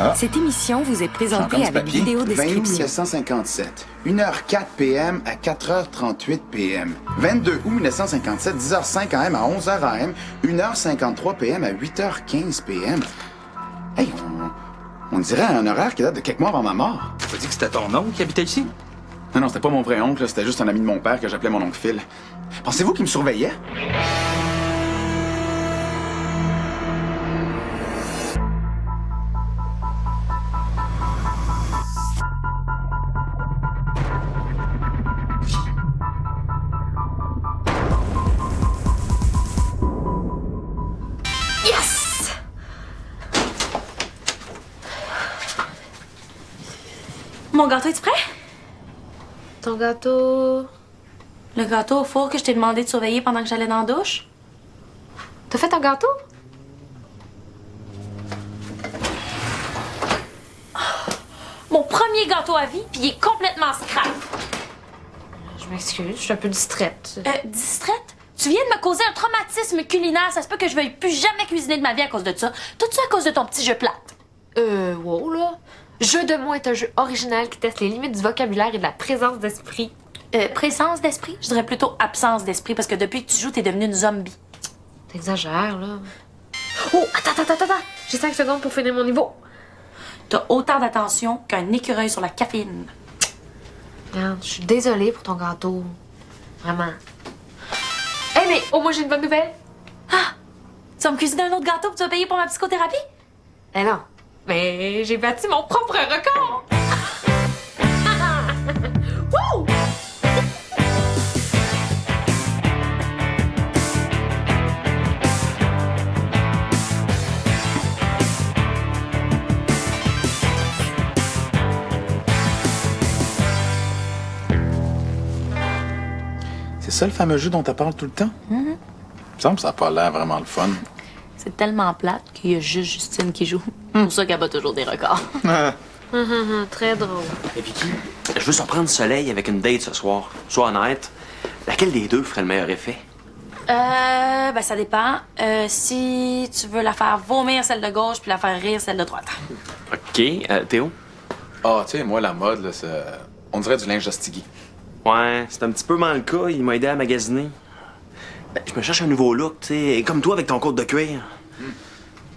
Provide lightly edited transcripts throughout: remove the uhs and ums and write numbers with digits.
Ah. Cette émission vous est J'ai présentée encore du avec papier. vidéo 20 août description. 1957, 1h04 p.m. à 4h38 p.m. 22 août 1957, 10h05 a.m. à 11h a.m. 1h53 p.m. à 8h15 p.m. Hey, on dirait un horaire qui date de quelques mois avant ma mort. T'as dit que c'était ton oncle qui habitait ici? Non, c'était pas mon vrai oncle, là, c'était juste un ami de mon père que j'appelais mon oncle Phil. Pensez-vous qu'il me surveillait? Yes! Mon gâteau, es-tu prêt? Ton gâteau... Le gâteau au four que je t'ai demandé de surveiller pendant que j'allais dans la douche? T'as fait un gâteau? Mon premier gâteau à vie, puis il est complètement scrap. Je m'excuse, je suis un peu distraite. Distraite? Tu viens de me causer un traumatisme culinaire. Ça se peut que je veuille plus jamais cuisiner de ma vie à cause de ça. Tout ça à cause de ton petit jeu plate. Wow, là. Jeu de mots est un jeu original qui teste les limites du vocabulaire et de la présence d'esprit. Présence d'esprit? Je dirais plutôt absence d'esprit, parce que depuis que tu joues, t'es devenue une zombie. T'exagères, là. Oh, attends. J'ai 5 secondes pour finir mon niveau. T'as autant d'attention qu'un écureuil sur la caféine. Regarde, je suis désolée pour ton gâteau. Vraiment. Hey, mais au moins j'ai une bonne nouvelle. Tu vas me cuisiner un autre gâteau que tu vas payer pour ma psychothérapie? Eh non. Mais j'ai battu mon propre record. Wouh! C'est ça le fameux jeu dont tu parles tout le temps? Il me semble que ça n'a pas l'air vraiment le fun. C'est tellement plate qu'il y a juste Justine qui joue. C'est pour ça qu'elle bat toujours des records. Très drôle. Hey Vicky, je veux surprendre Soleil avec une date ce soir. Sois honnête, laquelle des deux ferait le meilleur effet? Ben ça dépend. Si tu veux la faire vomir celle de gauche puis la faire rire celle de droite. OK. Théo? Ah, tu sais, moi, la mode, là, on dirait du linge d'Astigui. Ouais, c'est un petit peu mal le cas. Il m'a aidé à magasiner. Ben, je me cherche un nouveau look, tu sais, comme toi avec ton côte de cuir.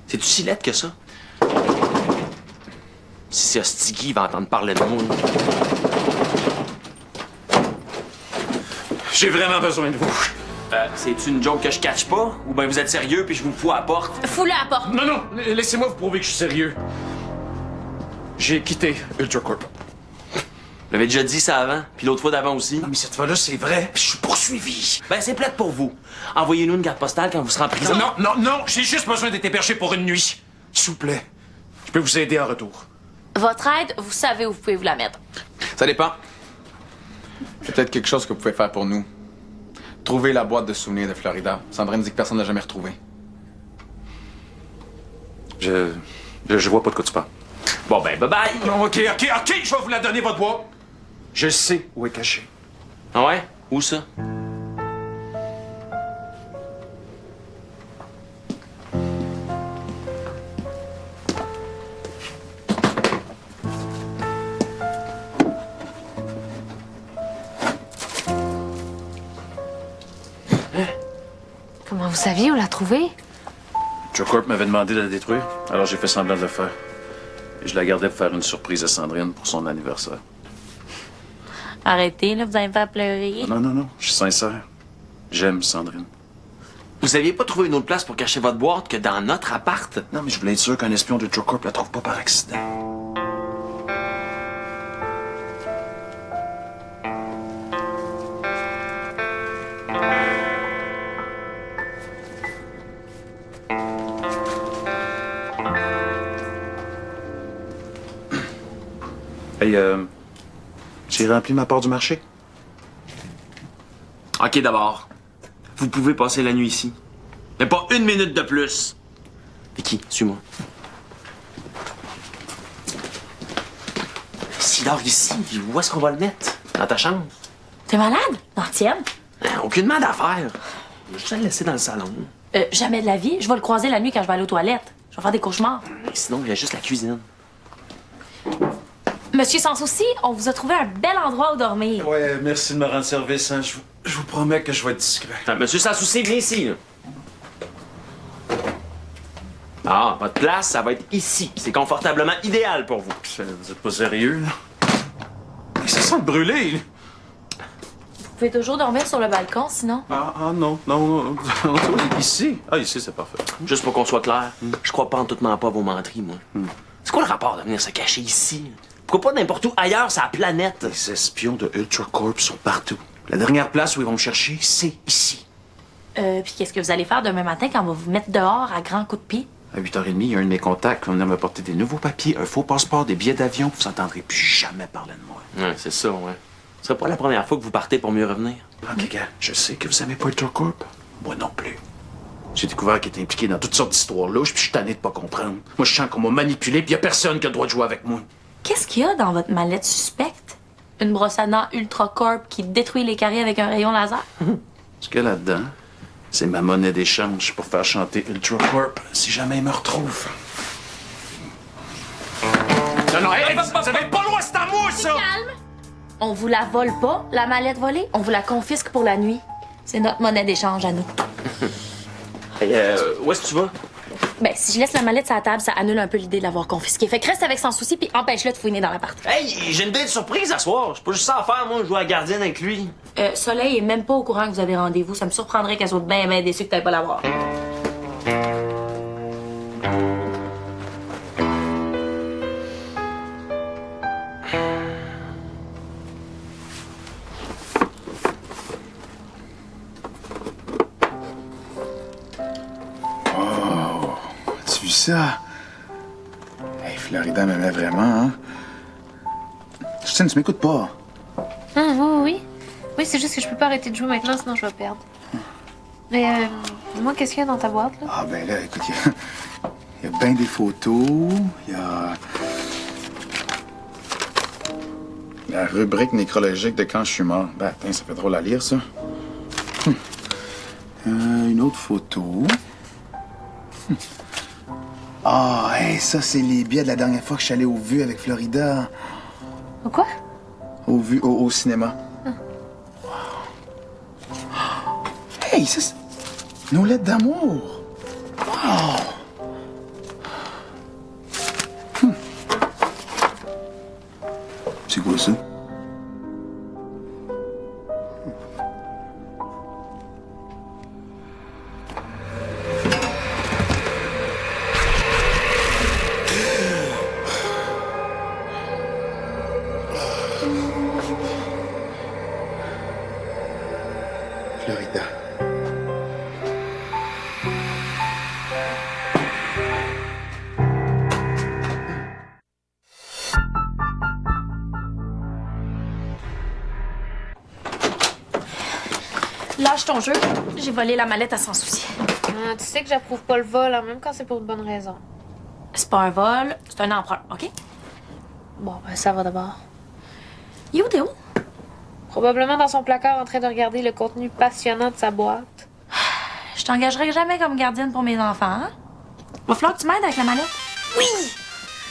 C'est-tu si laid que ça? Si c'est Astigui, il va entendre parler de moi. J'ai vraiment besoin de vous. C'est-tu une joke que je catch pas? Ou bien vous êtes sérieux puis je vous fous à la porte? Fous-le à la porte. Non, laissez-moi vous prouver que je suis sérieux. J'ai quitté Ultracorp. Je l'avais déjà dit ça avant, puis l'autre fois d'avant aussi. Non, mais cette fois-là, c'est vrai. Je suis poursuivi. Ben, c'est plate pour vous. Envoyez-nous une carte postale quand vous serez en prison. Non, j'ai juste besoin d'être hébergé pour une nuit. S'il vous plaît, je peux vous aider en retour. Votre aide, vous savez où vous pouvez vous la mettre. Ça dépend. C'est peut-être quelque chose que vous pouvez faire pour nous. Trouver la boîte de souvenirs de Florida. Sandrine dit que personne ne l'a jamais retrouvée. Je vois pas de quoi tu parles. Bon, ben, bye-bye. Non, OK, je vais vous la donner, votre boîte. Je sais où est cachée. Ah ouais? Où ça? Comment vous saviez où la trouver? Ultracorp m'avait demandé de la détruire, alors j'ai fait semblant de le faire. Et je la gardais pour faire une surprise à Sandrine pour son anniversaire. Arrêtez, là, vous allez me faire pleurer. Non, je suis sincère. J'aime Sandrine. Vous aviez pas trouvé une autre place pour cacher votre boîte que dans notre appart? Non, mais je voulais être sûr qu'un espion d'Ultracorp la trouve pas par accident. Hey, j'ai rempli ma part du marché. OK, d'abord. Vous pouvez passer la nuit ici. Mais pas une minute de plus. Vicky, suis-moi. S'il dort ici, où est-ce qu'on va le mettre? Dans ta chambre? T'es malade? Dans la tienne? Aucunement d'affaires. Je vais juste le laisser dans le salon. Jamais de la vie. Je vais le croiser la nuit quand je vais aller aux toilettes. Je vais faire des cauchemars. Mais sinon, il y a juste la cuisine. Monsieur Sans Souci, on vous a trouvé un bel endroit où dormir. Ouais, merci de me rendre service, hein. Je vous promets que je vais être discret. Attends, monsieur Sans Souci, viens ici, là. Ah, votre place, ça va être ici. C'est confortablement idéal pour vous. Vous êtes pas sérieux, là? Mais ça sent le brûlé, là. Vous pouvez toujours dormir sur le balcon, sinon. Non. Ici? Ah, ici, c'est parfait. Juste pour qu'on soit clair, je crois pas en tout pas à vos menteries, moi. C'est quoi le rapport de venir se cacher ici? Pourquoi pas n'importe où ailleurs sur la planète? Les espions de Ultracorp sont partout. La dernière place où ils vont me chercher, c'est ici. Puis qu'est-ce que vous allez faire demain matin quand on va vous mettre dehors à grands coups de pied? À 8h30, il y a un de mes contacts qui va venir m'apporter des nouveaux papiers, un faux passeport, des billets d'avion. Vous n'entendrez plus jamais parler de moi. Ouais, c'est ça, ouais. Ce serait pas la première fois que vous partez pour mieux revenir. OK, gars, je sais que vous aimez pas Ultracorp. Moi non plus. J'ai découvert qu'il était impliqué dans toutes sortes d'histoires louches, puis je suis tanné de pas comprendre. Moi, je sens qu'on m'a manipulé, puis y a personne qui a le droit de jouer avec moi. Qu'est-ce qu'il y a dans votre mallette suspecte? Une brosse à dents Ultracorp qui détruit les caries avec un rayon laser? Ce qu'il y a là-dedans, c'est ma monnaie d'échange pour faire chanter Ultracorp si jamais il me retrouve. Non, hey, vous avez pas le droit, c'est à moi, ça! Calme! On vous la vole pas, la mallette volée. On vous la confisque pour la nuit. C'est notre monnaie d'échange à nous. Hey, où est-ce que tu vas? Ben, si je laisse la mallette sur la table, ça annule un peu l'idée de l'avoir confisquée. Fait que reste avec Sans Souci puis empêche-le de fouiner dans l'appart. Hey, j'ai une belle surprise à soir. J'ai pas juste ça à faire, moi, je joue à la gardienne avec lui. Soleil est même pas au courant que vous avez rendez-vous. Ça me surprendrait qu'elle soit bien déçue que t'ailles pas la voir. As-tu vu ça? Hey, Florida m'aimait vraiment, hein? Justine, tu m'écoutes pas. Oui. Oui, c'est juste que je peux pas arrêter de jouer maintenant, sinon je vais perdre. Mais, moi, qu'est-ce qu'il y a dans ta boîte, là? Ah, ben là, écoute, il y a bien des photos, il y a la rubrique nécrologique de quand je suis mort. Ben, attends, ça fait drôle à lire, ça. Une autre photo. Ah, hey, ça, c'est les billets de la dernière fois que je suis allé au Vues avec Florida. Quoi? Au Vues, au cinéma. Wow. Hey, ça, c'est nos lettres d'amour. Wow! C'est quoi ça? Florida. Lâche ton jeu. J'ai volé la mallette à Sans Souci. Ah, tu sais que j'approuve pas le vol, hein, même quand c'est pour de bonnes raisons. C'est pas un vol, c'est un emprunt, OK? Bon, ben ça va d'abord. You, Théo? Probablement dans son placard en train de regarder le contenu passionnant de sa boîte. Je t'engagerai jamais comme gardienne pour mes enfants, hein? Va falloir que tu m'aides avec la mallette. Oui!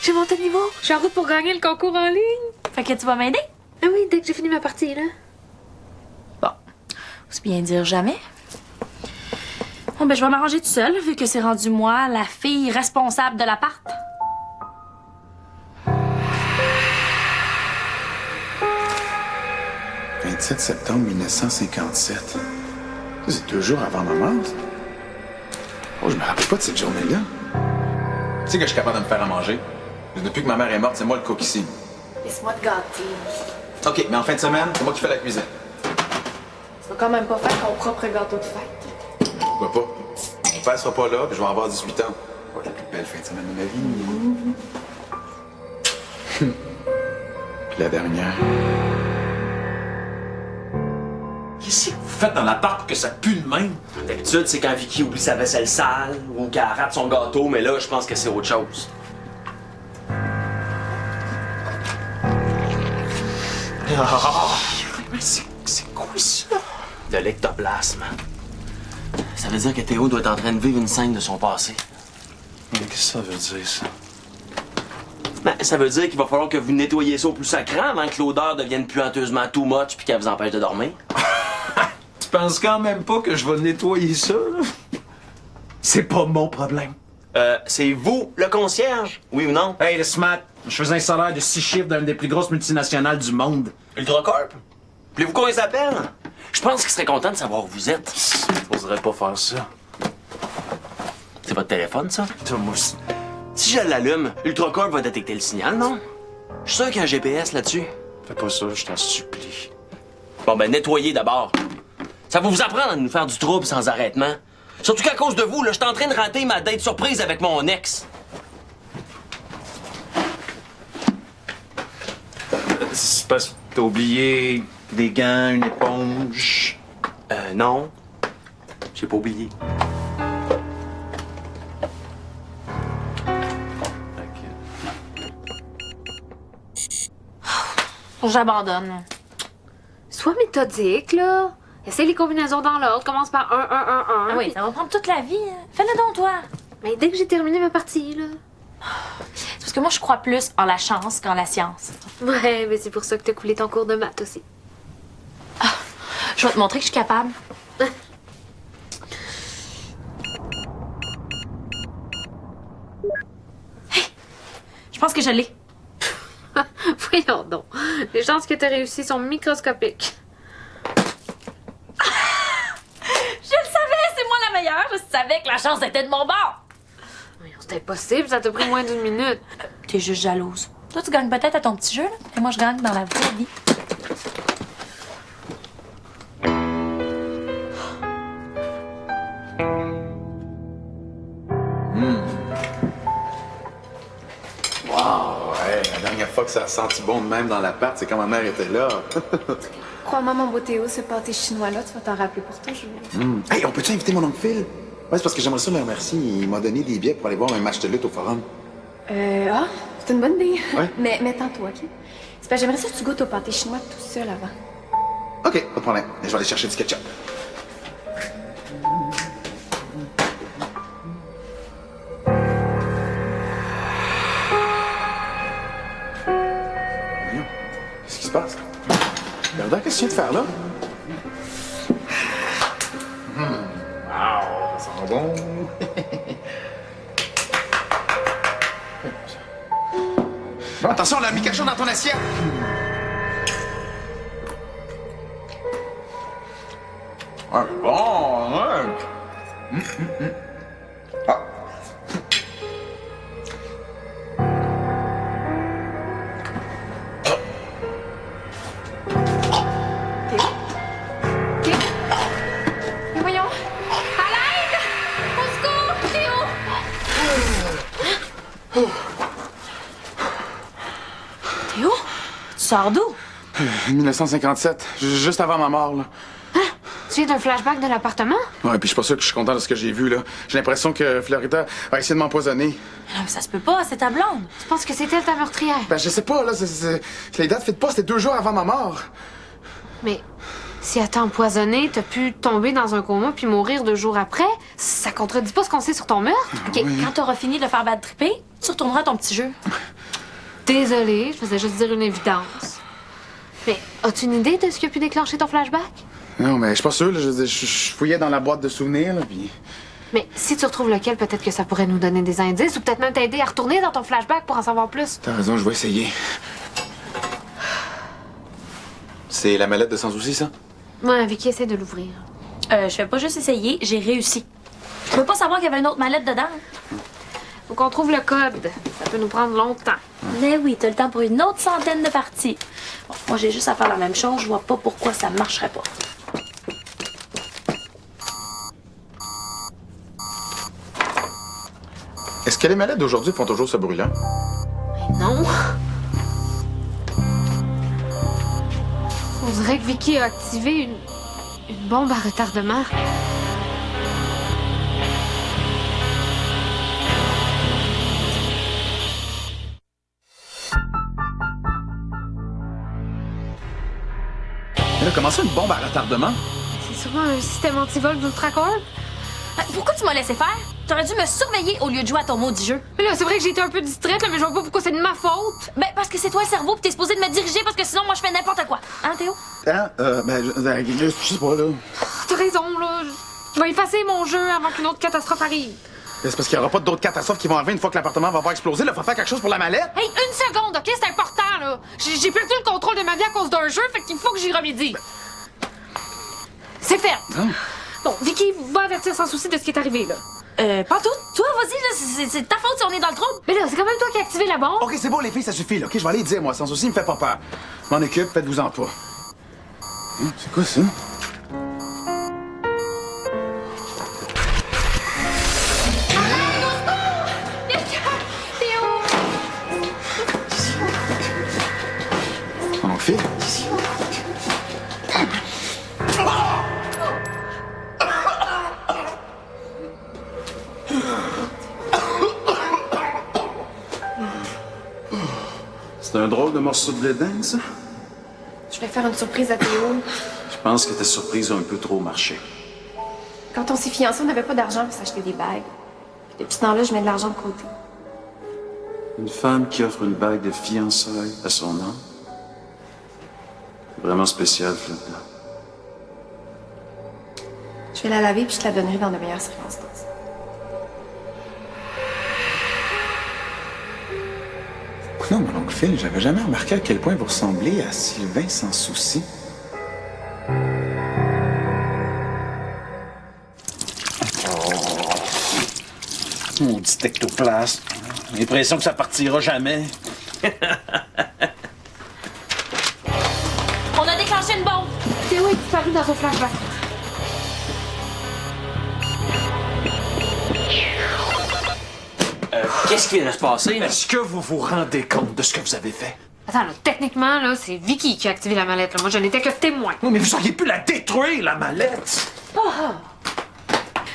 J'ai monté de niveau. Je suis en route pour gagner le concours en ligne. Fait que tu vas m'aider? Ah oui, dès que j'ai fini ma partie, là. Bon. C'est bien dire jamais. Bon, ben, je vais m'arranger toute seule, vu que c'est rendu moi, la fille responsable de l'appart. « 27 septembre 1957. Ça, c'est 2 jours avant ma mort. Oh, je me rappelle pas de cette journée-là. Tu sais que je suis capable de me faire à manger. Depuis que ma mère est morte, c'est moi le cook ici. Laisse-moi te gâter. OK, mais en fin de semaine, c'est moi qui fais la cuisine. Tu vas quand même pas faire ton propre gâteau de fête. Pourquoi pas? Mon père sera pas là, puis je vais avoir 18 ans. Ça va être la plus belle fin de semaine de ma vie. Puis la dernière. Qu'est-ce que vous faites dans l'appart pour que ça pue de même? D'habitude, c'est quand Vicky oublie sa vaisselle sale ou qu'elle rate son gâteau, mais là, je pense que c'est autre chose. Mais c'est quoi ça? De l'ectoplasme. Ça veut dire que Théo doit être en train de vivre une scène de son passé. Mais qu'est-ce que ça veut dire, ça? Ben, ça veut dire qu'il va falloir que vous nettoyiez ça au plus sacrant avant que l'odeur devienne puanteusement too much puis qu'elle vous empêche de dormir. Tu penses quand même pas que je vais nettoyer ça, là? C'est pas mon problème. C'est vous, le concierge? Oui ou non? Hey, le SMAT, je faisais un salaire de 6 chiffres d'une des plus grosses multinationales du monde. Ultracorp? Voulez-vous qu'on les appelle? Je pense qu'ils seraient contents de savoir où vous êtes. J'oserais pas faire ça. C'est votre téléphone, ça? Thomas. Si je l'allume, Ultracorp va détecter le signal, non? Je suis sûr qu'il y a un GPS là-dessus. Fais pas ça, je t'en supplie. Bon, ben, nettoyez d'abord. Ça va vous apprendre à nous faire du trouble sans arrêtement. Surtout qu'à cause de vous, là, je suis en train de rater ma date surprise avec mon ex. C'est parce que t'as oublié des gants, une éponge. Non. J'ai pas oublié. J'abandonne. Sois méthodique, là. Essaie les combinaisons dans l'ordre. Commence par 1, 1, 1, 1. Ah oui, ça va prendre toute la vie. Hein. Fais-le donc, toi. Mais dès que j'ai terminé ma partie, là. C'est parce que moi, je crois plus en la chance qu'en la science. Ouais, mais c'est pour ça que t'as coulé ton cours de maths aussi. Je vais te montrer que je suis capable. Hey! Je pense que je l'ai. Voyons donc. Les chances que t'aies réussi sont microscopiques. Je le savais, c'est moi la meilleure. Je savais que la chance était de mon bord. Voyons, c'est impossible, ça t'a pris moins d'1 minute. T'es juste jalouse. Toi, tu gagnes peut-être à ton petit jeu, là, et moi, je gagne dans la vraie vie. Ouais, la dernière fois que ça a senti bon de même dans l'appart, c'est quand ma mère était là. Crois-moi, mon beau Théo, ce pâté chinois-là, tu vas t'en rappeler pour toujours. Hey, on peut-tu inviter mon oncle Phil? Ouais, c'est parce que j'aimerais ça le remercier. Il m'a donné des billets pour aller voir un match de lutte au forum. C'est une bonne idée. Ouais. Mais attends-toi, OK? C'est parce que j'aimerais ça que tu goûtes au pâté chinois tout seul avant. OK, pas de problème. Je vais aller chercher du ketchup. Voyons, qu'est-ce qui se passe? Regarde, qu'est-ce que tu viens de faire là? Wow, ça sent bon. Attention, là, Mikacho dans ton assiette! Ouais, bon, ouais. Ah. Mais voyons. À l'aide! Au secours, Théo! Théo, tu sors d'où? 1957, juste avant ma mort, là. Tu viens d'un flashback de l'appartement? Ouais, puis je suis pas sûr que je suis content de ce que j'ai vu, là. J'ai l'impression que Florida a essayé de m'empoisonner. Non, mais ça se peut pas, c'est ta blonde. Tu penses que c'est elle ta meurtrière? Ben, je sais pas, là. Les dates faites pas, c'était 2 jours avant ma mort. Mais si elle t'a empoisonné, t'as pu tomber dans un coma puis mourir 2 jours après, ça contredit pas ce qu'on sait sur ton meurtre? OK, quand t'auras fini de le faire bad tripper, tu retourneras à ton petit jeu. Désolée, je faisais juste dire une évidence. Mais as-tu une idée de ce qui a pu déclencher ton flashback? Non, mais je suis pas sûr, là. Je fouillais dans la boîte de souvenirs, là, puis... Mais si tu retrouves lequel, peut-être que ça pourrait nous donner des indices ou peut-être même t'aider à retourner dans ton flashback pour en savoir plus. T'as raison, je vais essayer. C'est la mallette de Sans Souci, ça? Ouais, Vicky essaie de l'ouvrir. Je fais pas juste essayer, j'ai réussi. Je peux pas savoir qu'il y avait une autre mallette dedans. Faut qu'on trouve le code. Ça peut nous prendre longtemps. Mais oui, t'as le temps pour une autre centaine de parties. Bon, moi, j'ai juste à faire la même chose, je vois pas pourquoi ça marcherait pas. Est-ce que les mallettes d'aujourd'hui font toujours ce bruit-là? Mais non. On dirait que Vicky a activé une bombe à retardement. Elle a commencé une bombe à retardement? C'est sûrement un système anti-vol d'Ultracorp. Pourquoi tu m'as laissé faire? T'aurais dû me surveiller au lieu de jouer à ton maudit jeu. Mais là, c'est vrai que j'ai été un peu distraite, là, mais je vois pas pourquoi c'est de ma faute. Ben, parce que c'est toi le cerveau pis t'es supposé de me diriger parce que sinon, moi, je fais n'importe quoi. Hein, Théo? Hein? Je sais pas, là. T'as raison, là. Je vais effacer mon jeu avant qu'une autre catastrophe arrive. C'est parce qu'il y aura pas d'autres catastrophes qui vont arriver une fois que l'appartement va avoir explosé. Là, faut faire quelque chose pour la mallette. Hey, une seconde, OK? C'est important, là. J'ai perdu le contrôle de ma vie à cause d'un jeu, fait qu'il faut que j'y remédie. C'est fait. Hein? Bon, Vicky va avertir sans souci de ce qui est arrivé, là. Pas tout. Toi, vas-y, là, c'est ta faute si on est dans le trouble. Mais là, c'est quand même toi qui as activé la bombe. OK, c'est bon, les filles, ça suffit, là. OK, je vais aller dire, moi, sans souci, me fait pas peur. Je m'en occupe, faites-vous-en pas. C'est quoi ça? On fait. C'est un drôle de morceau de blédin, ça? Je vais faire une surprise à Théo. Je pense que ta surprise a un peu trop marché. Quand on s'est fiancés, on n'avait pas d'argent pour s'acheter des bagues. Puis depuis ce temps-là, je mets de l'argent de côté. Une femme qui offre une bague de fiançailles à son homme. C'est vraiment spécial, là-dedans. Je vais la laver puis je te la donnerai dans de meilleures circonstances. Non, mon oncle Phil, j'avais jamais remarqué à quel point vous ressemblez à Sylvain sans souci. Maudit ectoplasme. J'ai l'impression que ça partira jamais. On a déclenché une bombe. Théo est disparu dans un flashback. Qu'est-ce qui vient de se passer? Est-ce que vous vous rendez compte de ce que vous avez fait? Attends, là, techniquement, là, c'est Vicky qui a activé la mallette, là. Moi, je n'étais que témoin. Oui, mais vous auriez pu la détruire, la mallette!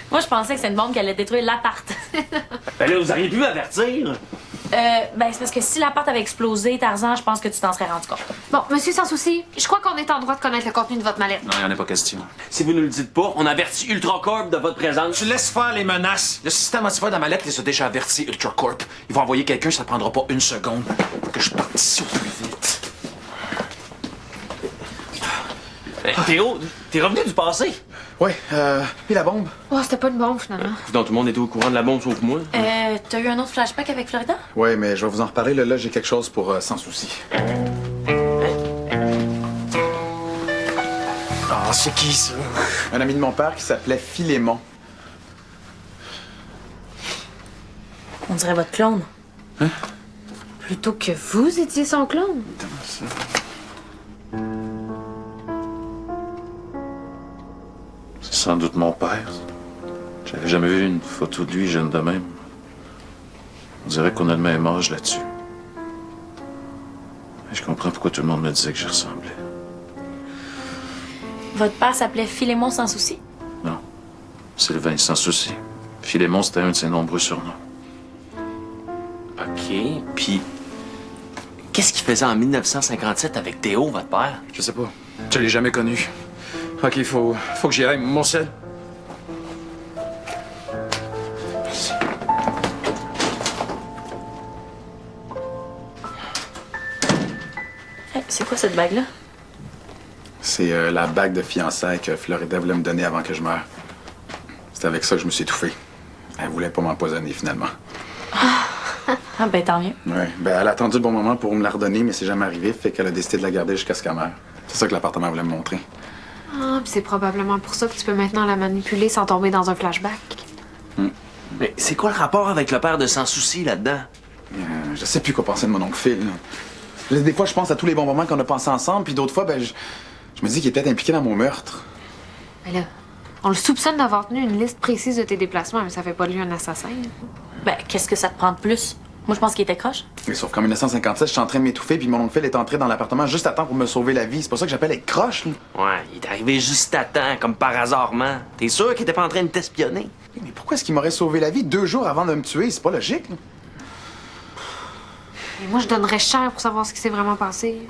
Moi, je pensais que c'était une bombe qui allait détruire l'appart. Ben là, vous auriez pu m'avertir. Ben, c'est parce que si l'appart avait explosé, Tarzan, je pense que tu t'en serais rendu compte. Bon, monsieur sans souci, je crois qu'on est en droit de connaître le contenu de votre mallette. Non, il en a pas question. Si vous ne le dites pas, on avertit Ultracorp de votre présence. Tu laisses faire les menaces. Le système antivirus de la mallette les a déjà avertis, Ultracorp. Ils vont envoyer quelqu'un, ça prendra pas une seconde. Faut que je parte ici au plus vite. Théo, t'es revenu du passé? Ouais, puis la bombe? Oh, c'était pas une bombe, finalement. Donc tout le monde était au courant de la bombe sauf moi. T'as eu un autre flashback avec Florida? Ouais, mais je vais vous en reparler. Là, j'ai quelque chose pour sans souci. Ah, c'est qui, ça? Un ami de mon père qui s'appelait Philémon. On dirait votre clone. Plutôt que vous étiez son clone. C'est sans doute mon père. J'avais jamais vu une photo de lui jeune de même. On dirait qu'on a le même âge là-dessus. Et je comprends pourquoi tout le monde me disait que j'y ressemblais. Votre père s'appelait Philémon sans souci? Non. Sylvain, sans souci. Philémon, c'était un de ses nombreux surnoms. OK, puis... Qu'est-ce qu'il faisait en 1957 avec Théo, votre père? Je sais pas. Je l'ai jamais connu. OK, faut que j'y aille. Mon sel. Hey, c'est quoi cette bague-là? C'est la bague de fiançailles que Florida voulait me donner avant que je meure. C'est avec ça que je me suis étouffé. Elle voulait pas m'empoisonner, finalement. Ah, ben tant mieux. Ouais, ben elle a attendu le bon moment pour me la redonner, mais c'est jamais arrivé, fait qu'elle a décidé de la garder jusqu'à ce qu'elle meure. C'est ça que l'appartement voulait me montrer. Ah, puis c'est probablement pour ça que tu peux maintenant la manipuler sans tomber dans un flashback. Mais c'est quoi le rapport avec le père de Sans Souci là-dedans? Je sais plus quoi penser de mon oncle Phil. Là. Des fois, je pense à tous les bons moments qu'on a passés ensemble, puis d'autres fois, ben, je me dis qu'il est peut-être impliqué dans mon meurtre. Mais là, on le soupçonne d'avoir tenu une liste précise de tes déplacements, mais ça fait pas de lui un assassin. Ben, qu'est-ce que ça te prend de plus? Moi, je pense qu'il était croche. Et sauf qu'en 1957, je suis en train de m'étouffer, puis mon oncle Phil est entré dans l'appartement juste à temps pour me sauver la vie. C'est pour ça que j'appelle être croche, là. Ouais, il est arrivé juste à temps, comme par hasardement. T'es sûr qu'il était pas en train de t'espionner? Mais pourquoi est-ce qu'il m'aurait sauvé la vie 2 jours avant de me tuer? C'est pas logique, là. Et moi, je donnerais cher pour savoir ce qui s'est vraiment passé.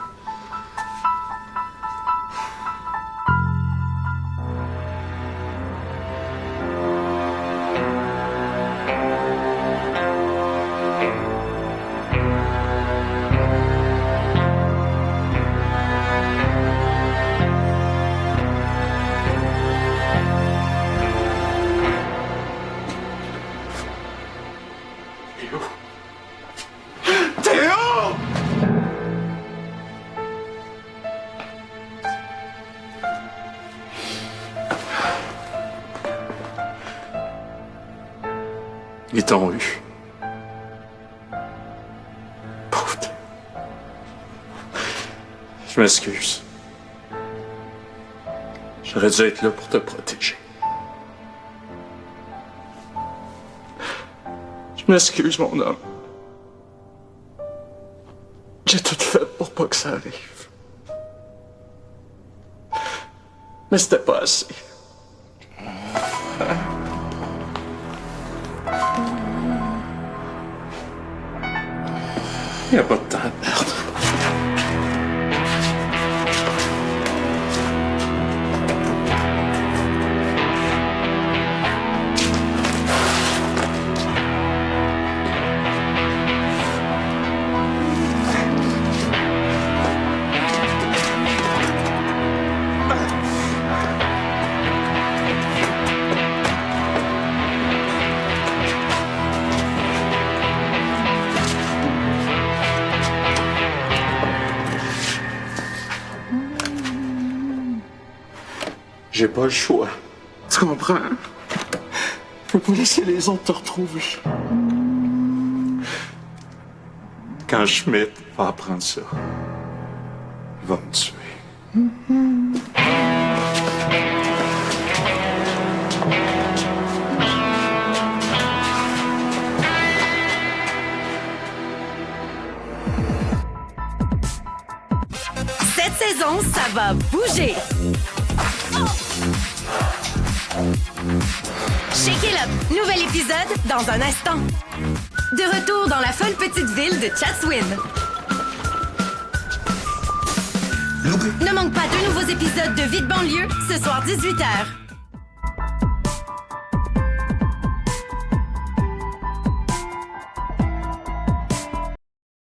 t'ont eu. Pauvre. Je m'excuse. J'aurais dû être là pour te protéger. Je m'excuse, mon homme. J'ai tout fait pour pas que ça arrive. Mais c'était pas assez. Il n'y a pas de temps à perdre. J'ai pas le choix. Tu comprends? Je peux pas laisser les autres te retrouver. Quand Schmidt va apprendre ça, il va me tuer. Cette saison, ça va bouger. Shake it up, nouvel épisode dans un instant. De retour dans la folle petite ville de Chatswin. Ne manque pas deux nouveaux épisodes de Vie de banlieue ce soir 18h.